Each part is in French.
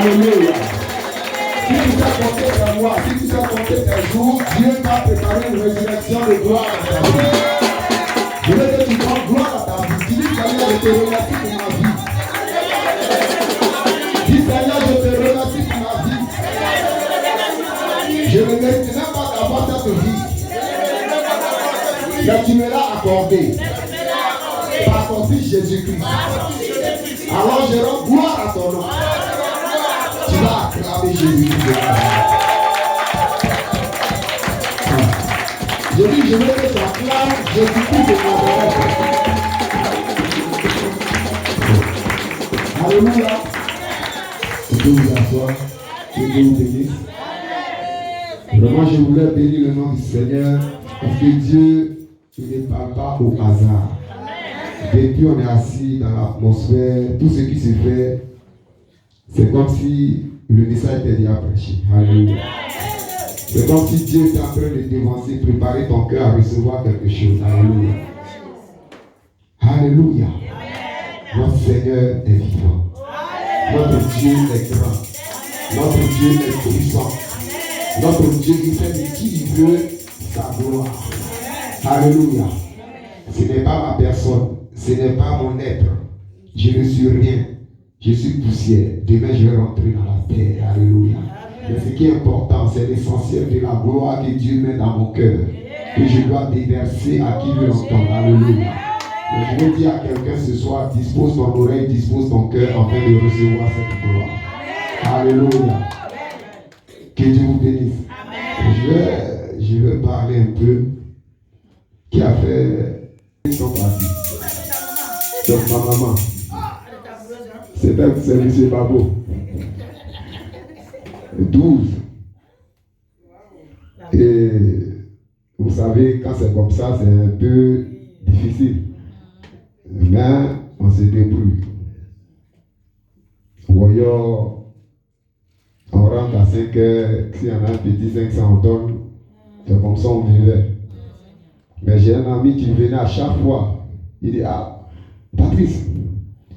Alléluia. Si tu sais compter tes mois, si tu sais compter tes jours, Dieu va préparer une résurrection de gloire dans ta vie. Je veux que tu prends gloire à ta vie. Tu dis, Seigneur, je te remercie pour ma vie. Dis, Seigneur, je te remercie pour ma vie. Je ne mérite même pas d'avoir cette vie. Mais tu me l'as accordé. Par ton Fils Jésus-Christ. Alors je rends gloire à ton nom. Tu vas acclamer Jésus-Christ. Je dis, je veux que tu acclames Jésus-Christ de mon rêve. Alléluia. Je peux vous asseoir. Que Dieu vous bénisse. Vraiment, je voulais bénir le nom du Seigneur. Parce que Dieu, il ne parle pas au hasard. Depuis on est assis dans l'atmosphère, tout ce qui se fait, c'est comme si le message était déjà prêché. Alléluia. C'est comme si Dieu était en train de t'avancer, préparer ton cœur à recevoir quelque chose. Alléluia. Alléluia. Notre Seigneur est vivant. Notre Dieu est grand. Notre Dieu est puissant. Notre Dieu qui fait de qui il veut sa gloire. Alléluia. Ce n'est pas ma personne. Ce n'est pas mon être. Je ne suis rien. Je suis poussière. Demain, je vais rentrer dans la terre. Alléluia. Mais ce qui est important, c'est l'essentiel de la gloire que Dieu met dans mon cœur. Que je dois déverser à qui veut l'entendre. Alléluia. Et je veux dire à quelqu'un ce soir, dispose ton oreille, dispose ton cœur afin de recevoir cette gloire. Alléluia. Que Dieu vous bénisse. Je vais parler un peu qui a fait son parti. Donc ma maman, c'est M. Babo. 12. Et vous savez, quand c'est comme ça, c'est un peu difficile. Mais on se débrouille. Voyons, on rentre à 5 heures, s'il y en a un petit 500, on donne. C'est comme ça on vivait. Mais j'ai un ami qui venait à chaque fois. Il dit, ah, Patrice,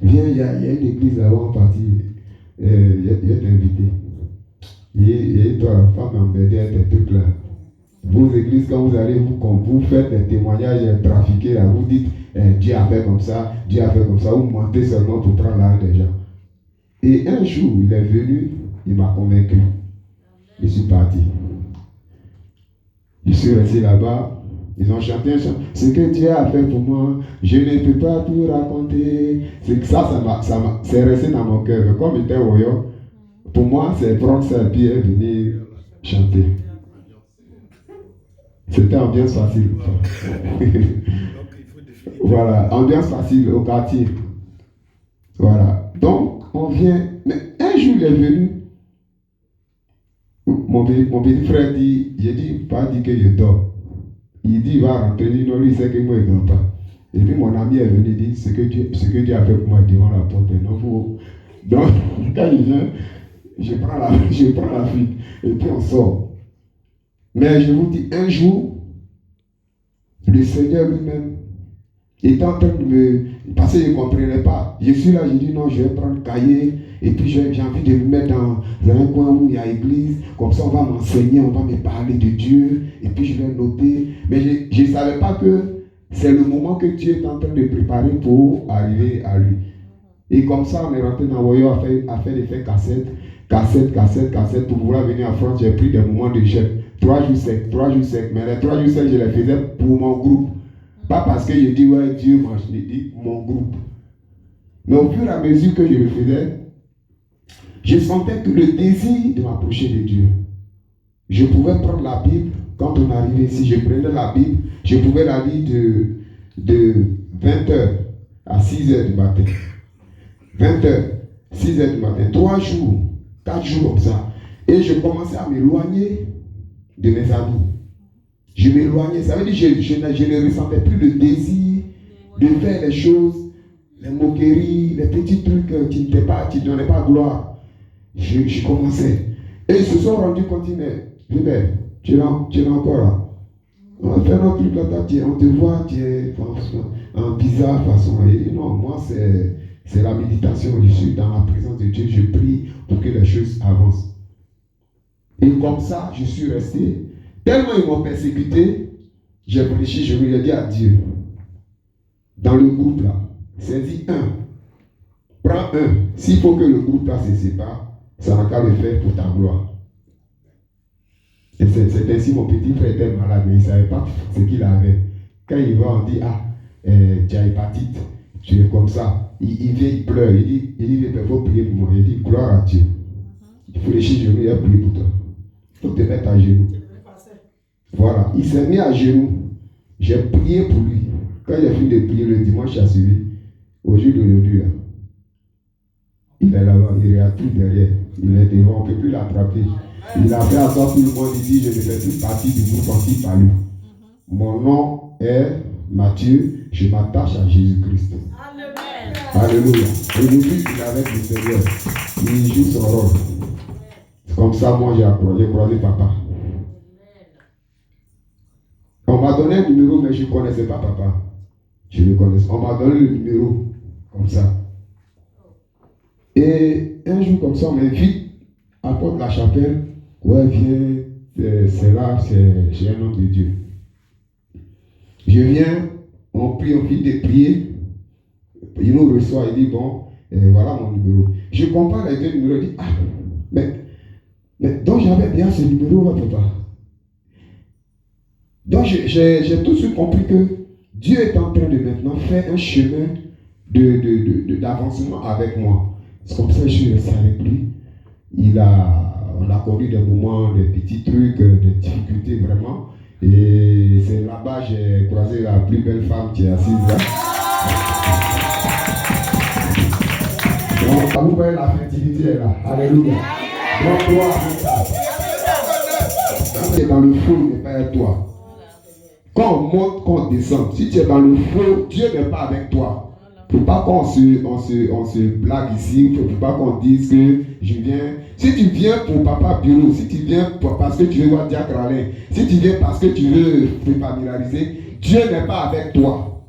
viens, il y a une église avant partir. Je vais t'inviter. Et toi, la femme embêtée, elle était toute là. Vos églises, quand vous allez, vous faites des témoignages trafiqués, là, vous dites, Dieu a fait comme ça, Dieu a fait comme ça, vous mentez seulement pour prendre l'argent des gens. Et un jour, il est venu, il m'a convaincu. Je suis parti. Je suis resté là-bas. Ils ont chanté un chant. Ce que Dieu a fait pour moi, je ne peux pas tout raconter. C'est que ça c'est resté dans mon cœur. Comme il était voyant, pour moi, c'est prendre sa pied et venir chanter. C'était ambiance facile. Voilà, ambiance facile au quartier. Voilà. Donc, on vient. Mais un jour, il est venu. Mon petit frère dit, j'ai dit, pas dit que je dors. Il dit, il va rentrer, il dit, non, lui, il sait que moi, il ne dort pas. Et puis, mon ami est venu dire, ce que Dieu a fait pour moi devant la porte. Donc, quand il vient, je prends la fuite. Et puis, on sort. Mais je vous dis, un jour, le Seigneur lui-même était en train de me... Parce que je ne comprenais pas. Je suis là, je dis, non, je vais prendre le cahier. Et puis j'ai envie de me mettre dans un coin où il y a l'église. Comme ça, on va m'enseigner, on va me parler de Dieu. Et puis je vais noter. Mais je ne savais pas que c'est le moment que Dieu est en train de préparer pour arriver à lui. Et comme ça, on est rentré dans Voyo à faire des faits cassettes pour pouvoir venir en France. J'ai pris des moments de jeûne. 3 jours secs. Mais les 3 jours secs, je les faisais pour mon groupe. Pas parce que je dis, ouais, Dieu mange, je dis mon groupe. Mais au fur et à mesure que je le faisais, je sentais que le désir de m'approcher de Dieu. Je pouvais prendre la Bible, quand on arrivait ici, je prenais la Bible, je pouvais la lire de 20h à 6h du matin. 20h, 6h du matin, 3 jours, 4 jours comme ça. Et je commençais à m'éloigner de mes amis. Je m'éloignais, ça veut dire que je ne ressentais plus le désir de faire les choses, les moqueries, les petits trucs qui ne donnaient pas gloire. Je commençais. Et ils se sont rendus compte, mais Gilbert, tu es encore là. On va faire notre truc là, on te voit, tu es en bizarre façon. Et non, moi C'est la méditation. Je suis dans la présence de Dieu. Je prie pour que les choses avancent. Et comme ça, je suis resté. Tellement ils m'ont persécuté, j'ai prêché, je lui ai dit à Dieu. Dans le groupe là, saisis un. Prends un. S'il faut que le groupe là se sépare, ça n'a qu'à le faire pour ta gloire. Et c'est ainsi mon petit frère était malade, mais il ne savait pas ce qu'il avait. Quand il va, on dit, tu as hépatite, tu es comme ça. Il vient, il pleure, il dit, il faut prier pour moi. Il dit, gloire à Dieu. Il faut lécher genoux, il a prié pour toi. Il faut te mettre à genoux. Voilà, il s'est mis à genoux. J'ai prié pour lui. Quand il a fini de prier le dimanche à suivi, au jour d'aujourd'hui, il est là-bas, il regarde tout derrière. Il est devant, on ne peut plus l'attraper. Il a fait à sorte que tout le monde dit, je ne fais plus partie du groupe anti-palu. Mon nom est Matthieu, je m'attache à Jésus-Christ. Alléluia. Et depuis qu'il est avec le Seigneur, il joue son rôle. Comme ça, moi, j'ai croisé papa. On m'a donné un numéro, mais je ne connaissais pas papa. Je le connaissais. On m'a donné le numéro, comme ça. Et un jour, comme ça, on m'invite à la porte de la chapelle. Ouais, viens, c'est là, j'ai un homme de Dieu. Je viens, on prie, on finit de prier. Il nous reçoit, il dit, bon, voilà mon numéro. Je compare les deux numéros, il dit, mais donc j'avais bien ce numéro, papa. Donc j'ai tout de suite compris que Dieu est en train de maintenant faire un chemin d'avancement avec moi. C'est comme ça que je suis resté avec lui. On a connu des moments, des petits trucs, des difficultés vraiment. Et c'est là-bas que j'ai croisé la plus belle femme qui est assise là. Donc, vous voyez la fertilité est là. Alléluia. Donc, toi, quand tu es dans le faux, il n'est pas avec toi. Quand on monte, quand on descend, si tu es dans le faux, Dieu n'est pas avec toi. Il ne faut pas qu'on se blague ici, il ne faut pas qu'on dise que je viens. Si tu viens pour papa bureau, si tu viens parce que tu veux voir Diacre Alain, si tu viens parce que tu veux te familiariser, Dieu n'est pas avec toi.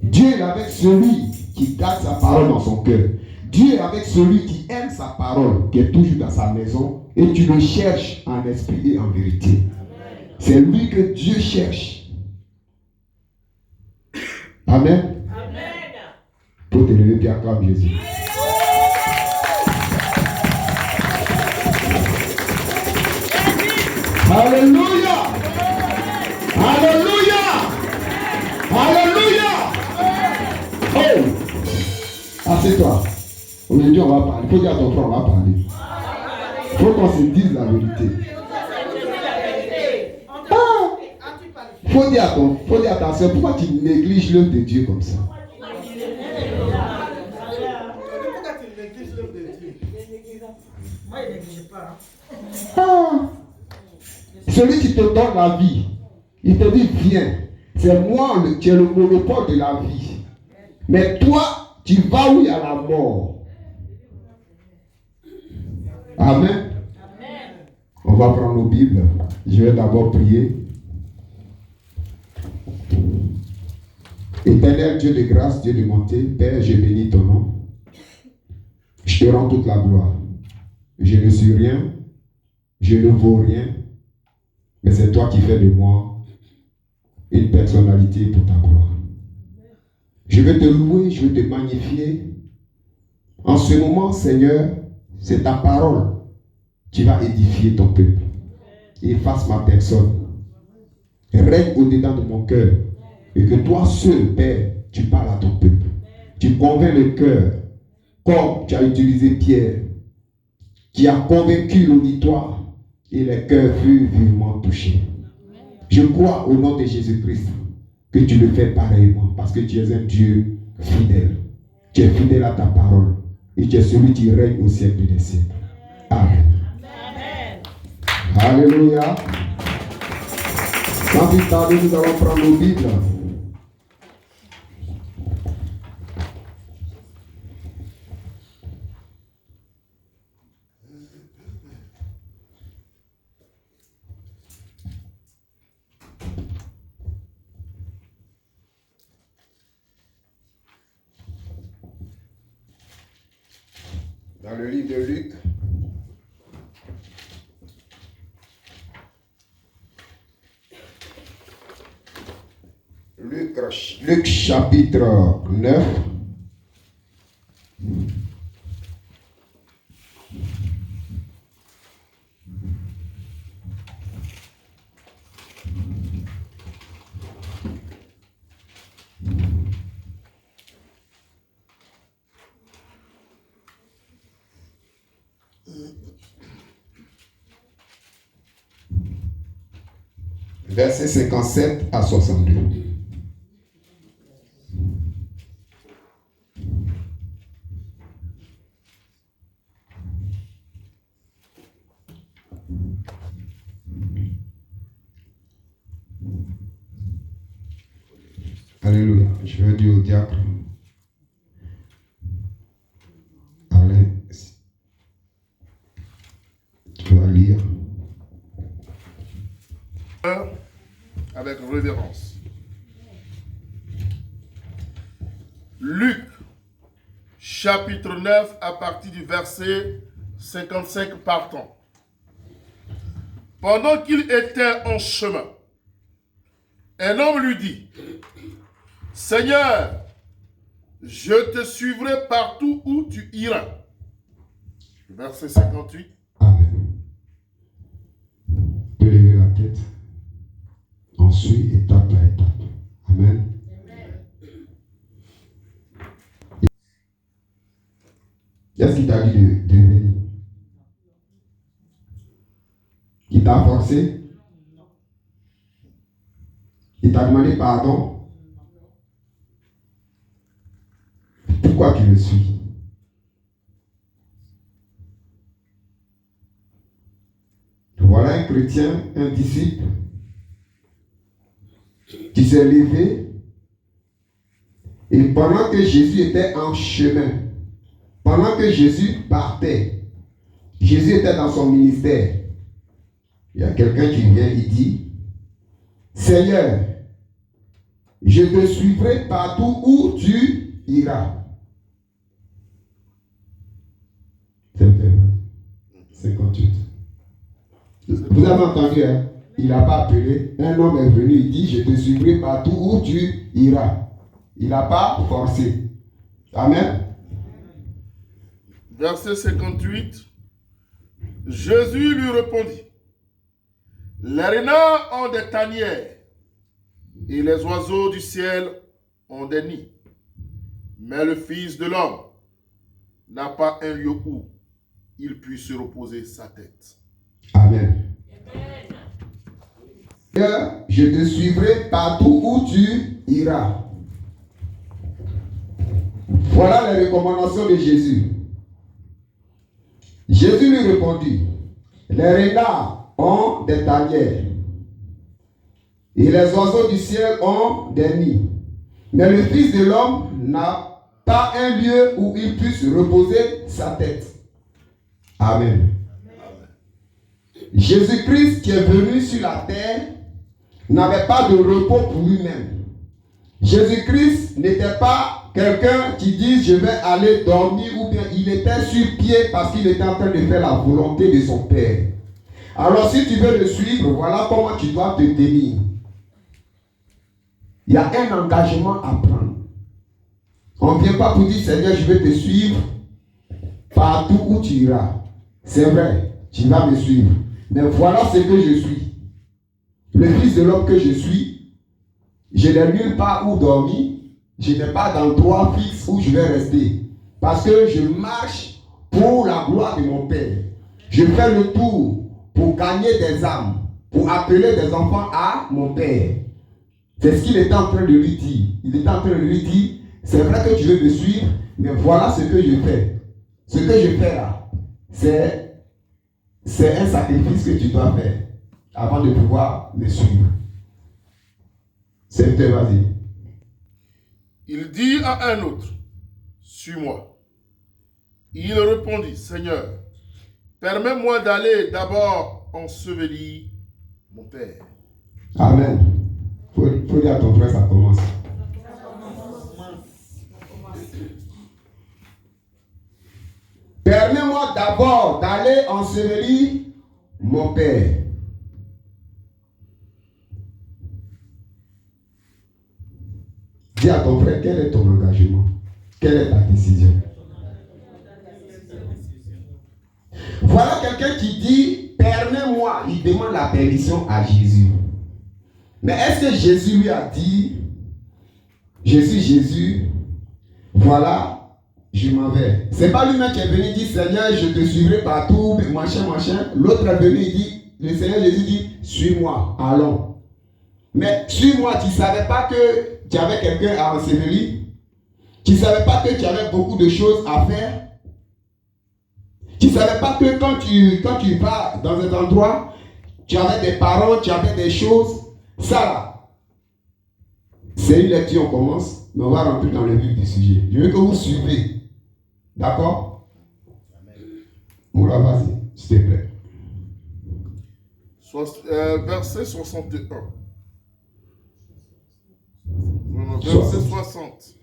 Dieu est avec celui qui garde sa parole dans son cœur. Dieu est avec celui qui aime sa parole, qui est toujours dans sa maison, et tu le cherches en esprit et en vérité. C'est lui que Dieu cherche. Amen. Pour te lever, puis acclame Jésus. Alléluia. Alléluia. Alléluia. Oh. Assieds-toi. Aujourd'hui, on va parler. Il faut dire à ton frère, on va parler. Il faut qu'on se dise la vérité. Il faut dire à ta soeur, pourquoi tu négliges l'œuvre de Dieu comme ça? Celui qui te donne la vie, il te dit viens. C'est moi qui ai le monopole de la vie. Mais toi, tu vas où il y a la mort. Amen. On va prendre nos Bibles. Je vais d'abord prier. Éternel Dieu de grâce, Dieu de bonté, Père, je bénis ton nom. Je te rends toute la gloire. Je ne suis rien, je ne vaux rien, mais c'est toi qui fais de moi une personnalité pour ta gloire. Je vais te louer, je vais te magnifier. En ce moment, Seigneur, c'est ta parole qui va édifier ton peuple. Efface ma personne. Règne au-dedans de mon cœur. Et que toi seul, Père, tu parles à ton peuple. Tu convaincs le cœur, comme tu as utilisé Pierre, qui a convaincu l'auditoire et les cœurs furent vivement touchés. Je crois au nom de Jésus-Christ que tu le fais pareillement parce que tu es un Dieu fidèle. Tu es fidèle à ta parole et tu es celui qui règne au siècle des siècles. Amen. Alléluia. Sans plus tarder, nous allons prendre nos Bibles. Dans le livre de Luc, Luc chapitre 9. Versets 57 à 62. Alléluia. Je vais dire au diacre. Alain, tu vas lire. Avec révérence. Luc, chapitre 9, à partir du verset 55 partant. Pendant qu'il était en chemin, un homme lui dit, « Seigneur, je te suivrai partout où tu iras. » Verset 58. Amen. De lever la tête. On suit étape à étape. Amen. Qu'est-ce qu'il t'a dit de venir? Il t'a forcé? Il t'a demandé pardon? Pourquoi tu le suis? Voilà un chrétien, un disciple qui s'est levé et pendant que Jésus était en chemin, pendant que Jésus partait, Jésus était dans son ministère. Il y a quelqu'un qui vient, il dit, Seigneur, je te suivrai partout où tu iras. C'est 58. Vous avez entendu, hein? Il n'a pas appelé. Un homme est venu, il dit, je te suivrai partout où tu iras. Il n'a pas forcé. Amen. Verset 58. Jésus lui répondit, « Les renards ont des tanières et les oiseaux du ciel ont des nids. Mais le Fils de l'homme n'a pas un lieu où il puisse reposer sa tête. » Amen. Je te suivrai partout où tu iras. Voilà les recommandations de Jésus. Jésus lui répondit, les renards ont des tanières et les oiseaux du ciel ont des nids. Mais le Fils de l'homme n'a pas un lieu où il puisse reposer sa tête. Amen. Jésus-Christ qui est venu sur la terre n'avait pas de repos pour lui-même. Jésus-Christ n'était pas quelqu'un qui dit je vais aller dormir ou bien il était sur pied parce qu'il était en train de faire la volonté de son Père. Alors si tu veux le suivre, voilà comment tu dois te tenir. Il y a un engagement à prendre. On ne vient pas pour dire Seigneur je vais te suivre partout où tu iras. C'est vrai, tu vas me suivre. Mais voilà ce que je suis. Le Fils de l'homme que je suis, je n'ai nulle part où dormir. Je n'ai pas d'endroit fixe où je vais rester. Parce que je marche pour la gloire de mon Père. Je fais le tour pour gagner des âmes, pour appeler des enfants à mon Père. C'est ce qu'il était en train de lui dire. Il était en train de lui dire, c'est vrai que tu veux me suivre, mais voilà ce que je fais. Ce que je fais là, c'est un sacrifice que tu dois faire avant de pouvoir me suivre. C'est vas-y. Il dit à un autre, suis-moi. Il répondit, Seigneur, permets-moi d'aller d'abord ensevelir mon Père. Amen. Faut dire à ton frère, ça commence. permets-moi d'abord d'aller ensevelir mon père. Dis à ton frère, quel est ton engagement? Quelle est ta décision? Voilà quelqu'un qui dit, permets-moi, il demande la permission à Jésus. Mais est-ce que Jésus lui a dit, je suis Jésus, voilà, je m'en vais. C'est pas lui-même qui est venu dire, Seigneur, je te suivrai partout, machin. L'autre est venu, il dit, le Seigneur Jésus dit, suis-moi, allons. Mais suis-moi, tu ne savais pas que tu avais quelqu'un à ensevelir? Tu ne savais pas que tu avais beaucoup de choses à faire? Tu ne savais pas que quand tu vas dans un endroit, tu avais des parents, tu avais des choses? Ça là, c'est une lecture, on commence, mais on va rentrer dans le vif du sujet. Je veux que vous suivez. D'accord? Moula, vas-y, s'il te plaît. Verset 61. Verset 60.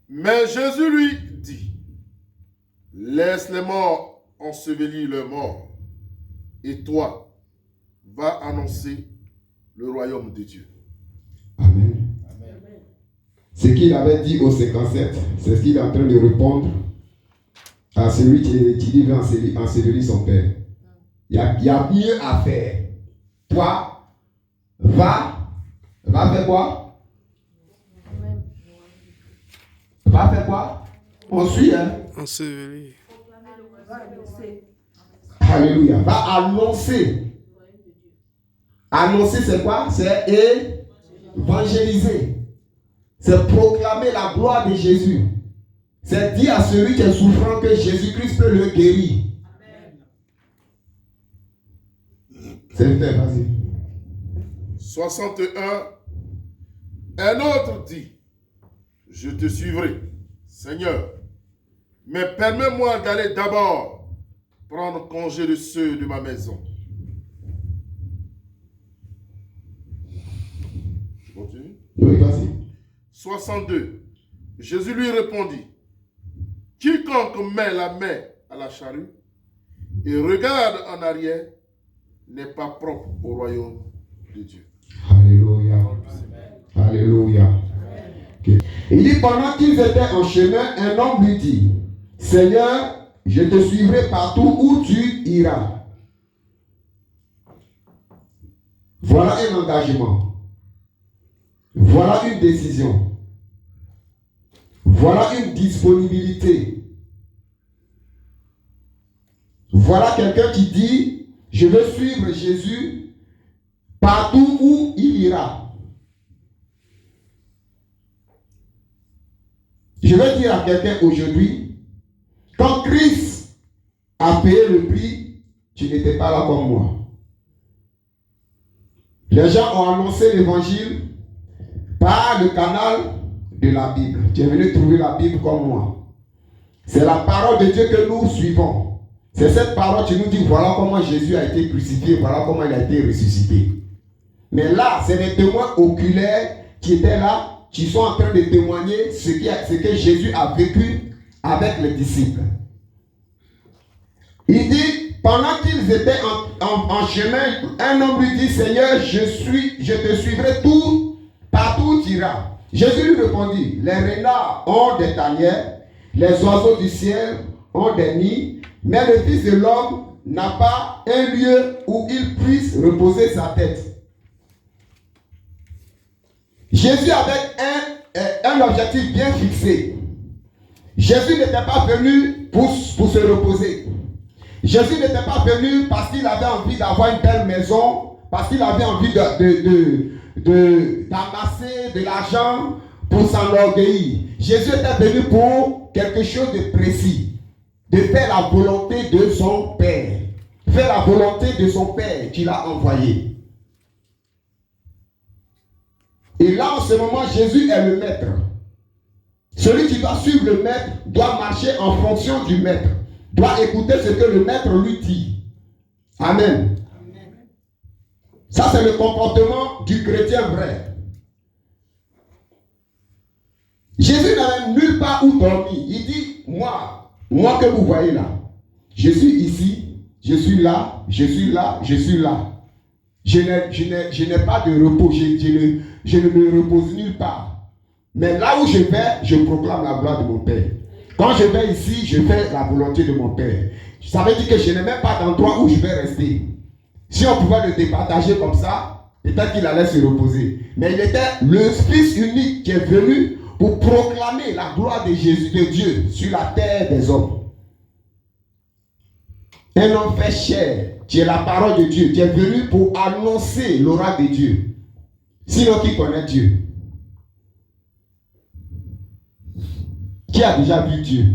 Mais Jésus lui dit, laisse les morts ensevelir leurs morts, et toi, va annoncer le royaume de Dieu. Amen. Amen. Ce qu'il avait dit au 57, c'est ce qu'il est en train de répondre à celui qui dit va ensevelir son père. Il y a mieux à faire. Toi, va faire quoi? Va faire quoi? On suit, hein? Ensevelir. Alléluia. Va annoncer. Annoncer, c'est quoi? C'est évangéliser. C'est proclamer la gloire de Jésus. C'est dire à celui qui est souffrant que Jésus-Christ peut le guérir. C'est fait, vas-y. 61. Un autre dit, je te suivrai, Seigneur, mais permets-moi d'aller d'abord prendre congé de ceux de ma maison. Je continue. Oui, vas-y. 62. Jésus lui répondit, quiconque met la main à la charrue et regarde en arrière n'est pas propre au royaume de Dieu. Alléluia. Alléluia. Okay. Il dit, pendant qu'ils étaient en chemin, un homme lui dit, Seigneur, je te suivrai partout où tu iras. Voilà un engagement. Voilà une décision. Voilà une disponibilité. Voilà quelqu'un qui dit, je veux suivre Jésus partout où il ira. Je veux dire à quelqu'un aujourd'hui, quand Christ a payé le prix, tu n'étais pas là comme moi. Les gens ont annoncé l'évangile par le canal de la Bible. Tu es venu trouver la Bible comme moi. C'est la parole de Dieu que nous suivons. C'est cette parole qui nous dit, voilà comment Jésus a été crucifié, voilà comment il a été ressuscité. Mais là, c'est les témoins oculaires qui étaient là, qui sont en train de témoigner ce que Jésus a vécu avec les disciples. Il dit, pendant qu'ils étaient en chemin, un homme lui dit, Seigneur, je te suivrai partout où tu iras. Jésus lui répondit, les renards ont des tanières, les oiseaux du ciel ont des nids, mais le Fils de l'homme n'a pas un lieu où il puisse reposer sa tête. Jésus avait un objectif bien fixé. Jésus n'était pas venu pour se reposer. Jésus n'était pas venu parce qu'il avait envie d'avoir une belle maison, parce qu'il avait envie d'amasser de l'argent pour s'enorgueillir. Jésus était venu pour quelque chose de précis, de faire la volonté de son Père, faire la volonté de son Père qui l'a envoyé. Et là, en ce moment, Jésus est le maître. Celui qui doit suivre le maître doit marcher en fonction du maître, doit écouter ce que le maître lui dit. Amen. Ça, c'est le comportement du chrétien vrai. Jésus n'avait nulle part où dormir. Il dit, moi que vous voyez là, je suis ici, je suis là, je suis là, je suis là. Je n'ai pas de repos, je ne me repose nulle part. Mais là où je vais, je proclame la gloire de mon Père. Quand je vais ici, je fais la volonté de mon Père. Ça veut dire que je n'ai même pas d'endroit où je vais rester. Si on pouvait le départager comme ça, peut-être qu'il allait se reposer. Mais il était le Fils unique qui est venu pour proclamer la gloire de Jésus, de Dieu, sur la terre des hommes. Un homme fait chair, tu es la parole de Dieu, tu es venu pour annoncer l'oracle de Dieu. Sinon, qui connaît Dieu? Qui a déjà vu Dieu?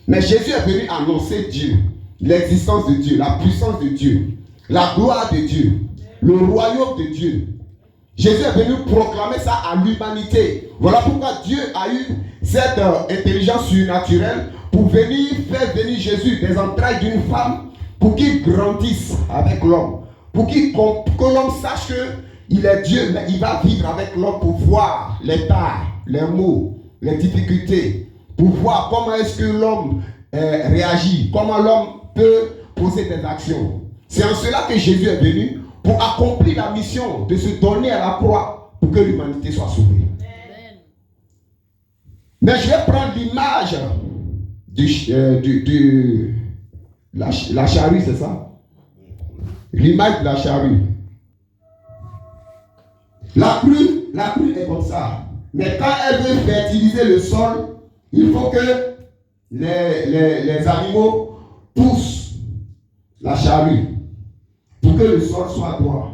Mais Jésus est venu annoncer Dieu, l'existence de Dieu, la puissance de Dieu, la gloire de Dieu, le royaume de Dieu. Jésus est venu proclamer ça à l'humanité. Voilà pourquoi Dieu a eu cette intelligence surnaturelle pour venir faire venir Jésus des entrailles d'une femme pour qu'il grandisse avec l'homme. Pour que l'homme sache qu'il est Dieu, mais il va vivre avec l'homme pour voir les tares, les maux, les difficultés, pour voir comment est-ce que l'homme réagit, comment l'homme peut poser des actions. C'est en cela que Jésus est venu pour accomplir la mission de se donner à la croix pour que l'humanité soit sauvée. Amen. Mais je vais prendre l'image la charrue, c'est ça? L'image de la charrue. La crue est comme ça. Mais quand elle veut fertiliser le sol, il faut que les animaux poussent la charrue pour que le sol soit droit.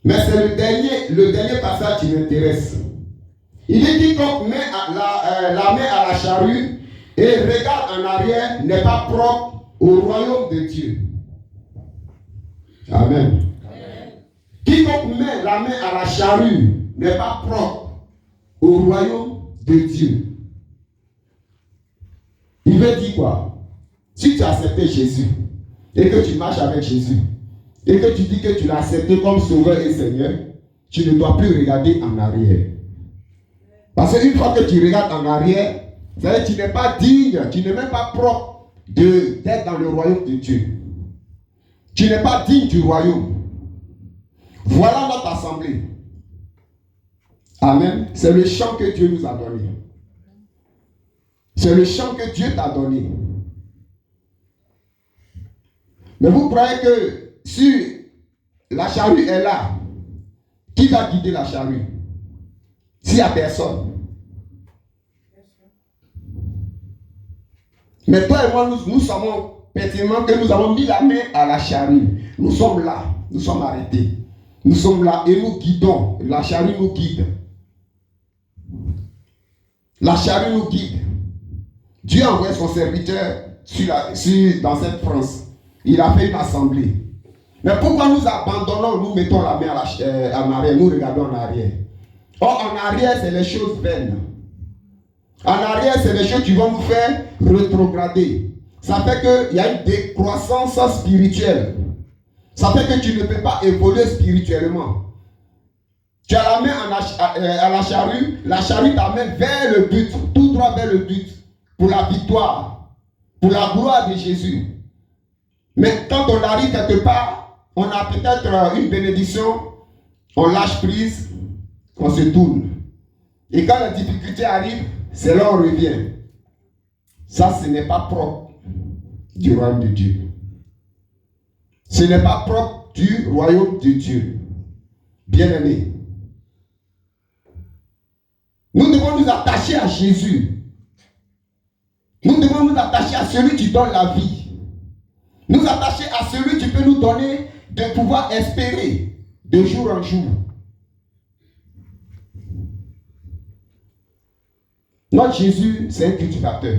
Mais c'est le dernier passage qui m'intéresse. Il dit quiconque met la main à la charrue et regarde en arrière n'est pas propre au royaume de Dieu. Amen. Quiconque met la main à la charrue n'est pas propre au royaume de Dieu. Il veut dire quoi? Si tu as accepté Jésus et que tu marches avec Jésus et que tu dis que tu l'as accepté comme sauveur et Seigneur, tu ne dois plus regarder en arrière. Parce qu'une fois que tu regardes en arrière, c'est-à-dire que tu n'es pas digne, tu n'es même pas propre d'être dans le royaume de Dieu. Tu n'es pas digne du royaume. Voilà notre assemblée. Amen. C'est le champ que Dieu nous a donné. C'est le champ que Dieu t'a donné. Mais vous croyez que si la charrue est là, qui va guider la charrue? S'il n'y a personne. Mais toi et moi, nous savons pertinemment que nous avons mis la main à la charrue. Nous sommes là, nous sommes arrêtés. Nous sommes là et nous guidons. La charrue nous guide. La charrue nous guide. Dieu a envoyé son serviteur dans cette France. Il a fait une assemblée. Mais pourquoi nous abandonnons, nous mettons la main en arrière, nous regardons en arrière? Or, en arrière, c'est les choses vaines. En arrière, c'est les choses qui vont nous faire rétrograder. Ça fait qu'il y a une décroissance spirituelle. Ça fait que tu ne peux pas évoluer spirituellement. Tu as la main à la charrue t'amène vers le but, tout droit vers le but, pour la victoire, pour la gloire de Jésus. Mais quand on arrive quelque part, on a peut-être une bénédiction, on lâche prise, on se tourne. Et quand la difficulté arrive, c'est là où on revient. Ça, ce n'est pas propre du royaume de Dieu. Ce n'est pas propre du royaume de Dieu. Bien-aimés, nous devons nous attacher à Jésus. Nous devons nous attacher à celui qui donne la vie. Nous attacher à celui qui peut nous donner de pouvoir espérer de jour en jour. Notre Jésus, c'est un cultivateur.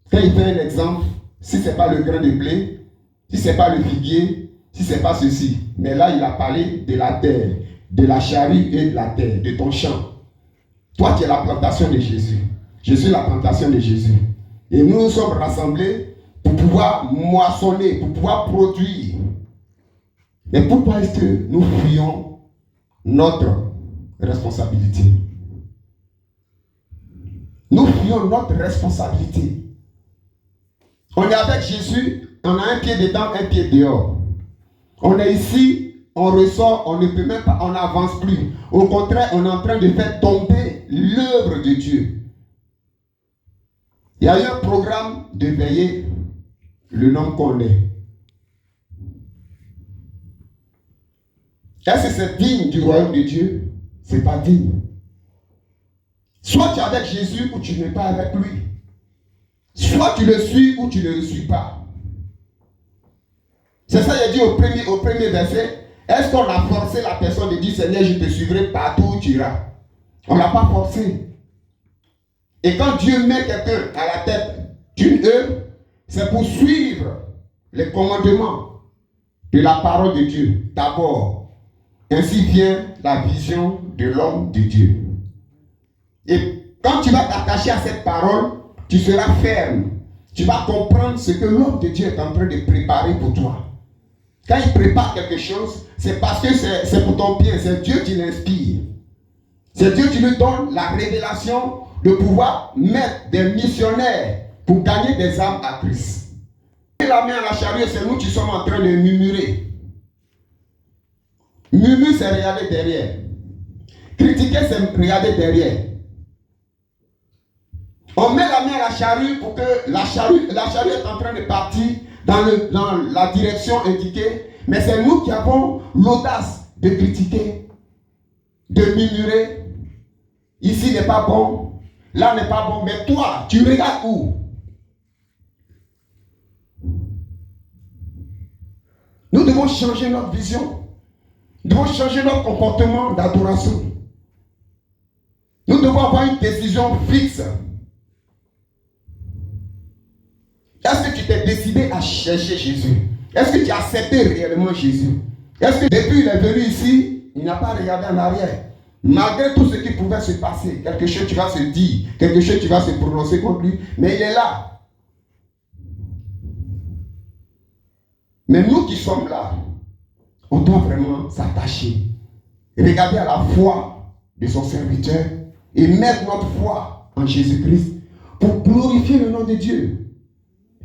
Quand il fait un exemple, si ce n'est pas le grain de blé, si ce n'est pas le figuier, si ce n'est pas ceci. Mais là, il a parlé de la terre, de la charrue et de la terre, de ton champ. Toi, tu es la plantation de Jésus. Je suis la plantation de Jésus. Et nous nous sommes rassemblés pour pouvoir moissonner, pour pouvoir produire. Mais pourquoi est-ce que nous fuyons notre responsabilité? Nous appuions notre responsabilité. On est avec Jésus, on a un pied dedans, un pied dehors. On est ici, on ressort, on ne peut même pas, on n'avance plus. Au contraire, on est en train de faire tomber l'œuvre de Dieu. Il y a eu un programme de veiller le nom qu'on est. Est-ce que c'est digne du royaume de Dieu? Ce n'est pas digne. Soit tu es avec Jésus ou tu n'es pas avec lui. Soit tu le suis ou tu ne le suis pas. C'est ça qu'il a dit au premier verset. Est-ce qu'on a forcé la personne de dire Seigneur, je te suivrai partout où tu iras? On ne l'a pas forcé. Et quand Dieu met quelqu'un à la tête d'une œuvre, c'est pour suivre les commandements de la parole de Dieu. D'abord, ainsi vient la vision de l'homme de Dieu. Et quand tu vas t'attacher à cette parole, tu seras ferme. Tu vas comprendre ce que l'homme de Dieu est en train de préparer pour toi. Quand il prépare quelque chose, c'est parce que c'est pour ton bien. C'est Dieu qui l'inspire. C'est Dieu qui lui donne la révélation de pouvoir mettre des missionnaires pour gagner des âmes à Christ. Et la main à la charrue, c'est nous qui sommes en train de murmurer. Murmurer, c'est regarder derrière. Critiquer, c'est regarder derrière. On met la main à la charrue pour que la charrue est en train de partir dans la direction indiquée, mais c'est nous qui avons l'audace de critiquer, de murmurer. Ici n'est pas bon, là n'est pas bon, mais toi, tu regardes où? Nous devons changer notre vision. Nous devons changer notre comportement d'adoration. Nous devons avoir une décision fixe. Est-ce que tu t'es décidé à chercher Jésus? Est-ce que tu as accepté réellement Jésus? Est-ce que depuis il est venu ici, il n'a pas regardé en arrière? Malgré tout ce qui pouvait se passer, quelque chose tu vas se dire, quelque chose tu vas se prononcer contre lui, mais il est là. Mais nous qui sommes là, on doit vraiment s'attacher. Regarder à la foi de son serviteur et mettre notre foi en Jésus-Christ pour glorifier le nom de Dieu.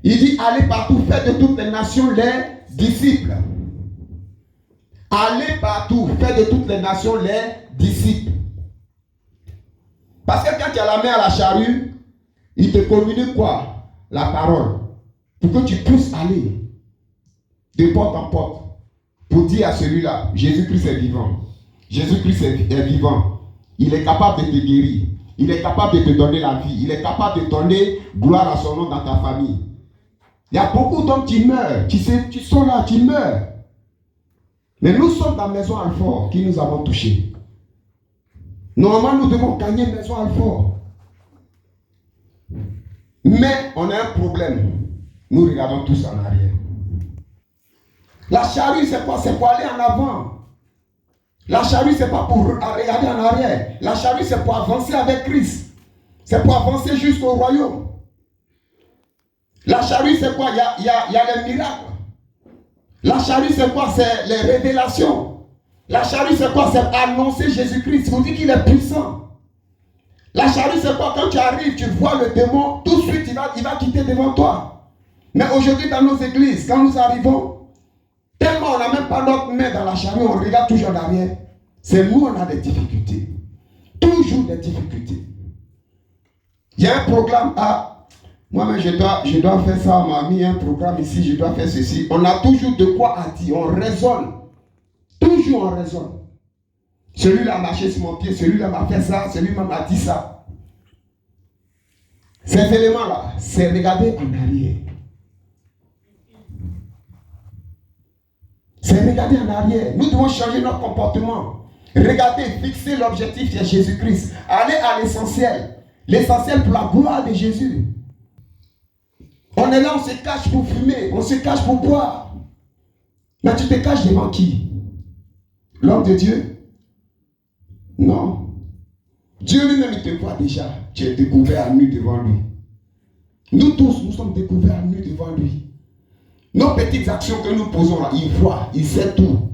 Il dit, allez partout, faites de toutes les nations les disciples. Allez partout, faites de toutes les nations les disciples. Parce que quand tu as la main à la charrue, il te communique quoi? La parole. Pour que tu puisses aller de porte en porte pour dire à celui-là, Jésus-Christ est vivant. Jésus-Christ est vivant. Il est capable de te guérir. Il est capable de te donner la vie. Il est capable de donner gloire à son nom dans ta famille. Il y a beaucoup d'hommes qui meurent, qui sont là, qui meurent. Mais nous sommes dans la maison Alfort qui nous avons touchés. Normalement, nous devons gagner maison Alfort. Mais on a un problème. Nous regardons tous en arrière. La charrue, c'est quoi? C'est pour aller en avant. La charrue, c'est pas pour regarder en arrière. La charrue, c'est pour avancer avec Christ. C'est pour avancer jusqu'au royaume. La charrue, c'est quoi? Il y a les miracles. La charrue, c'est quoi? C'est les révélations. La charrue, c'est quoi? C'est annoncer Jésus-Christ. Vous dites qu'il est puissant. La charrue, c'est quoi? Quand tu arrives, tu vois le démon, tout de suite, il va quitter devant toi. Mais aujourd'hui, dans nos églises, quand nous arrivons, tellement on n'a même pas notre main dans la charrue, on regarde toujours derrière. C'est nous, on a des difficultés. Toujours des difficultés. Il y a un programme à... Moi-même, je dois faire ça. On m'a mis un programme ici, je dois faire ceci. On a toujours de quoi à dire. On raisonne. Toujours on raisonne. Celui-là a marché sur mon pied, celui-là m'a fait ça, celui-là m'a dit ça. Ces éléments-là, c'est regarder en arrière. C'est regarder en arrière. Nous devons changer notre comportement. Regardez, fixer l'objectif qui est Jésus-Christ. Aller à l'essentiel. L'essentiel pour la gloire de Jésus. On est là, on se cache pour fumer, on se cache pour boire. Mais tu te caches devant qui? L'homme de Dieu? Non. Dieu lui-même, il te voit déjà. Tu es découvert à nu devant lui. Nous tous, nous sommes découverts à nu devant lui. Nos petites actions que nous posons là, il voit, il sait tout.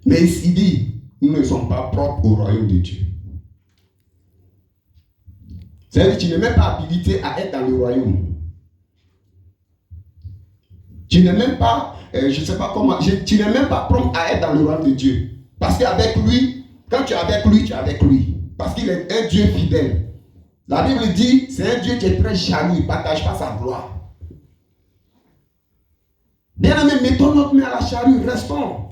Mais il dit, nous ne sommes pas propres au royaume de Dieu. C'est-à-dire que tu n'es même pas habilité à être dans le royaume. Tu n'es même pas, je ne sais pas comment, tu n'es même pas prompt à être dans le royaume de Dieu. Parce qu'avec lui, quand tu es avec lui, tu es avec lui. Parce qu'il est un Dieu fidèle. La Bible dit, c'est un Dieu qui est très jaloux, il ne partage pas sa gloire. Bien aimé, mettons notre main à la charrue, restons.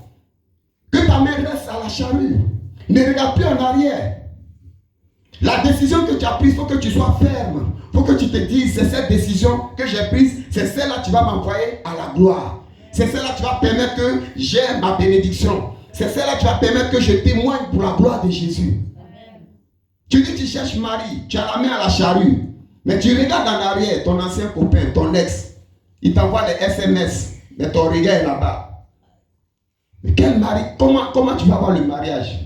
Que ta main reste à la charrue. Ne regarde plus en arrière. La décision que tu as prise, il faut que tu sois ferme. Il faut que tu te dises, c'est cette décision que j'ai prise, c'est celle-là qui va m'envoyer à la gloire. C'est celle-là qui va permettre que j'ai ma bénédiction. C'est celle-là qui va permettre que je témoigne pour la gloire de Jésus. Amen. Tu dis que tu cherches Marie, tu as la main à la charrue, mais tu regardes en arrière, ton ancien copain, ton ex, il t'envoie des SMS, mais ton regard est là-bas. Mais quel mari, comment tu vas avoir le mariage?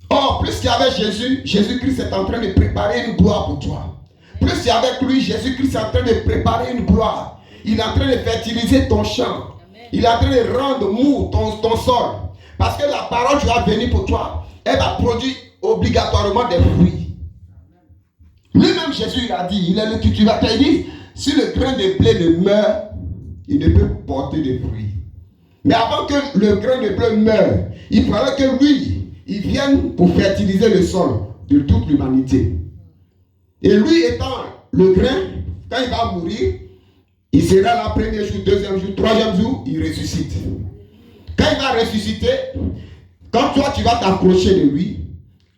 Or, plus qu'il y avait Jésus, Jésus-Christ est en train de préparer une gloire pour toi. Plus qu'il y avait avec lui, Jésus-Christ est en train de préparer une gloire. Il est en train de fertiliser ton champ. Il est en train de rendre mou ton sol. Parce que la parole qui va venir pour toi, elle va produire obligatoirement des fruits. Lui-même, Jésus, il a dit, il est le cultivateur. Il dit, si le grain de blé ne meurt, il ne peut porter de fruits. Mais avant que le grain de blé meure, il fallait que lui, il vienne pour fertiliser le sol de toute l'humanité. Et lui étant le grain, quand il va mourir, il sera là premier jour, deuxième jour, troisième jour, il ressuscite. Quand il va ressusciter, quand toi tu vas t'approcher de lui,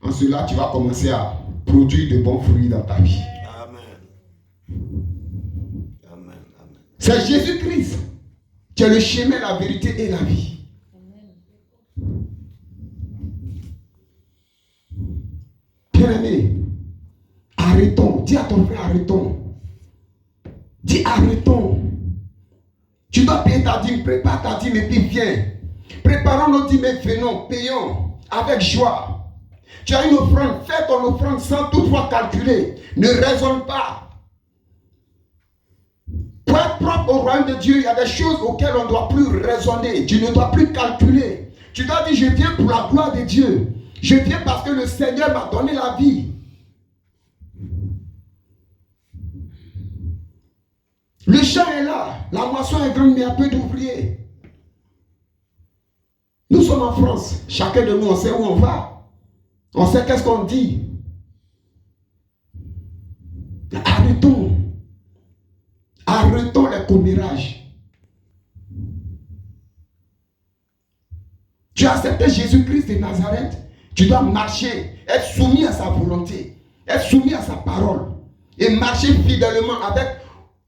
en cela tu vas commencer à produire de bons fruits dans ta vie. Amen. Amen. Amen. C'est Jésus-Christ qui est le chemin, la vérité et la vie. Bien-aimé, arrêtons. Dis à ton frère, arrêtons. Dis arrêtons. Tu dois payer ta dîme, prépare ta dîme et puis viens. Préparons nos dîmes et venons, payons avec joie. Tu as une offrande, fais ton offrande sans toutefois calculer. Ne raisonne pas. Pour être propre au royaume de Dieu, il y a des choses auxquelles on ne doit plus raisonner. Tu ne dois plus calculer. Tu dois dire, je viens pour la gloire de Dieu. Je viens parce que le Seigneur m'a donné la vie. Le champ est là, la moisson est grande, mais il y a peu d'ouvriers. Nous sommes en France, chacun de nous, on sait où on va. On sait qu'est-ce qu'on dit. Arrêtons. Arrêtons les commérages. Tu as accepté Jésus-Christ de Nazareth. Tu dois marcher, être soumis à sa volonté, être soumis à sa parole et marcher fidèlement avec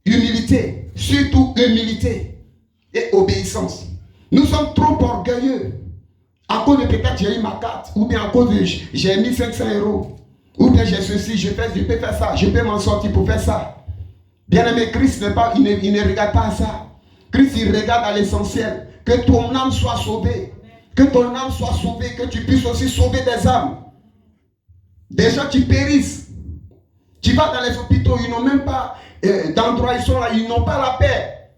humilité, surtout humilité et obéissance. Nous sommes trop orgueilleux à cause de peut-être j'ai eu ma carte, ou bien à cause de j'ai mis 500 €, ou bien j'ai ceci, je peux faire ça, je peux m'en sortir pour faire ça. Bien-aimé, Christ n'est pas, il ne regarde pas à ça. Christ, il regarde à l'essentiel, que ton âme soit sauvée. Que ton âme soit sauvée, que tu puisses aussi sauver des âmes. Des gens qui périssent. Tu vas dans les hôpitaux, ils n'ont même pas d'endroit, ils sont là, ils n'ont pas la paix.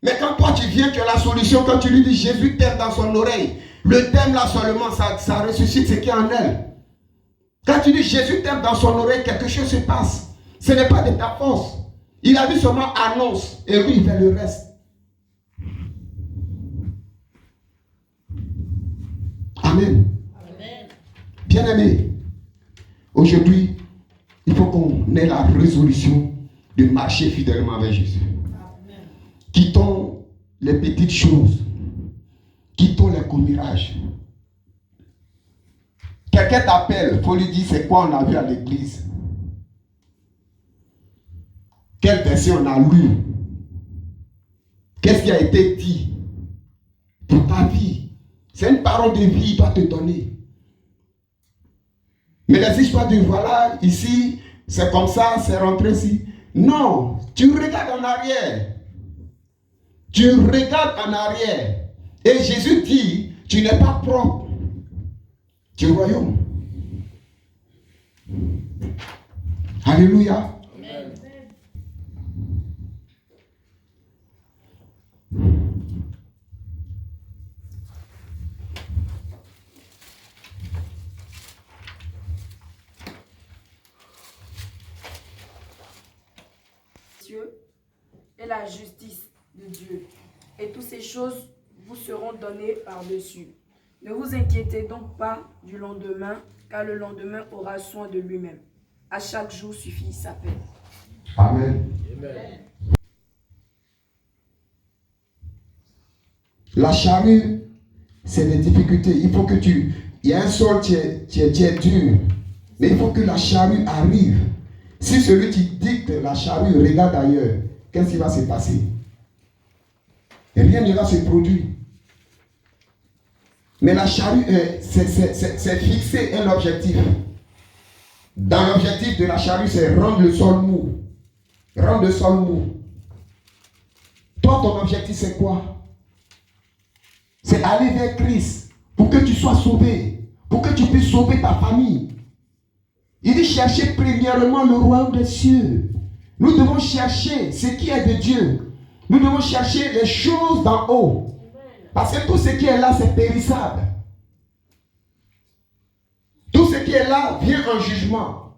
Mais quand toi tu viens, tu as la solution, quand tu lui dis Jésus t'aime dans son oreille, le thème là seulement, ça ressuscite ce qui est en elle. Quand tu dis Jésus t'aime dans son oreille, quelque chose se passe. Ce n'est pas de ta force. Il a dit seulement annonce, et lui il fait le reste. Amen. Amen. Bien-aimé, aujourd'hui, il faut qu'on ait la résolution de marcher fidèlement avec Jésus. Amen. Quittons les petites choses. Quittons les commérages. Quelqu'un t'appelle, il faut lui dire c'est quoi on a vu à l'église. Quel verset on a lu. Qu'est-ce qui a été dit pour ta vie. C'est une parole de vie, il doit te donner. Mais les histoires de voilà, ici, c'est comme ça, c'est rentré ici. Non, tu regardes en arrière. Tu regardes en arrière. Et Jésus dit, tu n'es pas propre du royaume. Alléluia. Amen. cieux et la justice de Dieu. Et toutes ces choses vous seront données par-dessus. Ne vous inquiétez donc pas du lendemain, car le lendemain aura soin de lui-même. À chaque jour suffit sa peine. Amen. Amen. La charrue, c'est des difficultés. Il faut que il y a un sol qui est dur. Mais il faut que la charrue arrive. Si celui qui dicte la charrue regarde ailleurs, qu'est-ce qui va se passer? Rien ne va se produire. Mais la charrue, c'est fixer un objectif. Dans l'objectif de la charrue, c'est rendre le sol mou. Rendre le sol mou. Toi, ton objectif, c'est quoi? C'est aller vers Christ pour que tu sois sauvé, pour que tu puisses sauver ta famille. Il dit chercher premièrement le royaume des cieux. Nous devons chercher ce qui est de Dieu. Nous devons chercher les choses d'en haut. Parce que tout ce qui est là, c'est périssable. Tout ce qui est là vient en jugement.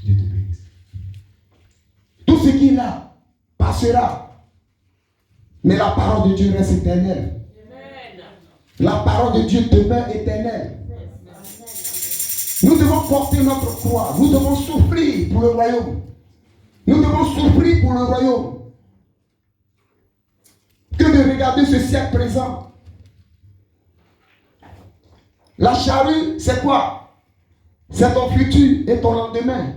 Dieu te bénisse. Tout ce qui est là passera. Mais la parole de Dieu reste éternelle. La parole de Dieu demeure éternelle. Nous devons porter notre croix. Nous devons souffrir pour le royaume. Nous devons souffrir pour le royaume. Que de regarder ce siècle présent. La charrue, c'est quoi? C'est ton futur et ton lendemain.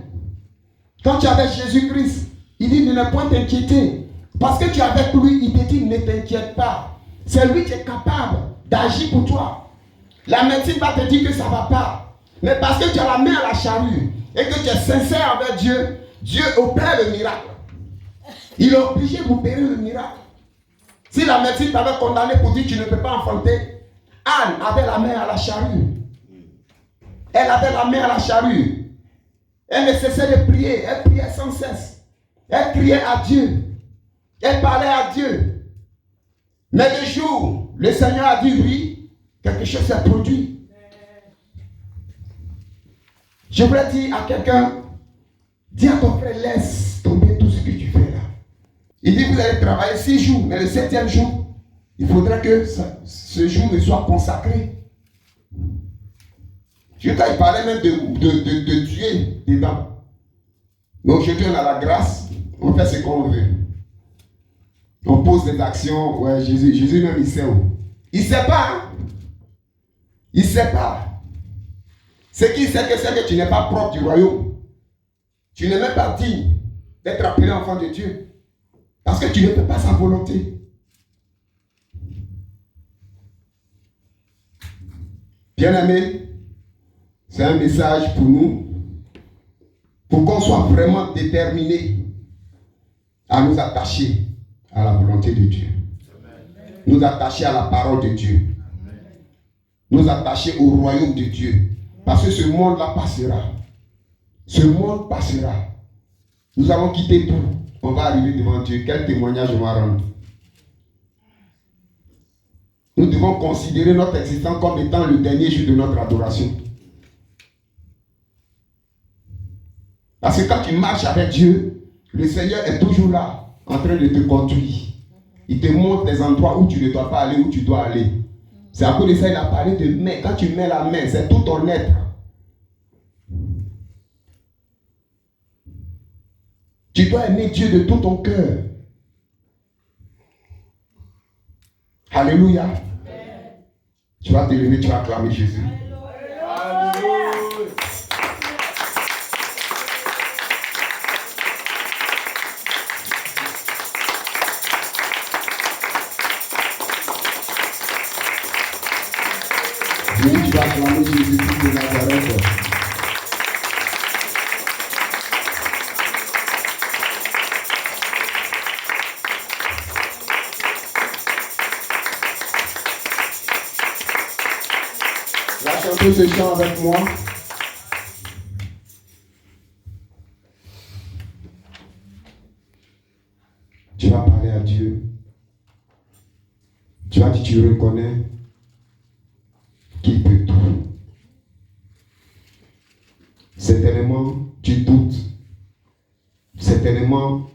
Quand tu es avec Jésus-Christ, il dit ne point t'inquiéter. Parce que tu es avec lui, il te dit ne t'inquiète pas. C'est lui qui est capable d'agir pour toi. La médecine va te dire que ça ne va pas. Mais parce que tu as la main à la charrue et que tu es sincère avec Dieu, Dieu opère le miracle. Il est obligé d'opérer le miracle. Si la médecine t'avait condamné pour dire que tu ne peux pas enfanter, Anne avait la main à la charrue. Elle avait la main à la charrue. Elle ne cessait de prier. Elle priait sans cesse. Elle criait à Dieu. Elle parlait à Dieu. Mais le jour, le Seigneur a dit oui, quelque chose s'est produit. Je voudrais dire à quelqu'un, dis à ton frère, laisse tomber tout ce que tu fais là. Il dit, vous allez travailler 6 jours, mais le 7e jour, il faudra que ce jour me soit consacré. Je il parlait même de tuer dedans. Mais aujourd'hui, on a la grâce, on fait ce qu'on veut. On pose des actions, ouais, Jésus même il sait où. Il ne sait pas. Hein? Il ne sait pas. Ce qu'il sait que c'est que tu n'es pas propre du royaume. Tu n'es même pas digne d'être appelé enfant de Dieu. Parce que tu ne fais pas sa volonté. Bien-aimés, c'est un message pour nous, pour qu'on soit vraiment déterminés à nous attacher à la volonté de Dieu. Nous attacher à la parole de Dieu. Nous attacher au royaume de Dieu. Parce que ce monde-là passera. Ce monde passera. Nous allons quitter tout. On va arriver devant Dieu. Quel témoignage on va rendre? Nous devons considérer notre existence comme étant le dernier jour de notre adoration. Parce que quand tu marches avec Dieu, le Seigneur est toujours là, en train de te conduire. Il te montre les endroits où tu ne dois pas aller, où tu dois aller. C'est à cause de ça qu'il a parlé de main. Quand tu mets la main, c'est tout ton être. Tu dois aimer Dieu de tout ton cœur. Alléluia. Tu vas te lever, tu vas acclamer Jésus. Alléluia. Tu vas acclamer Jésus de Nazareth. Va chanter ce chant avec moi. Tu vas parler à Dieu. Tu vas dire, tu reconnais qu'il peut tout. Certainement, tu doutes certainement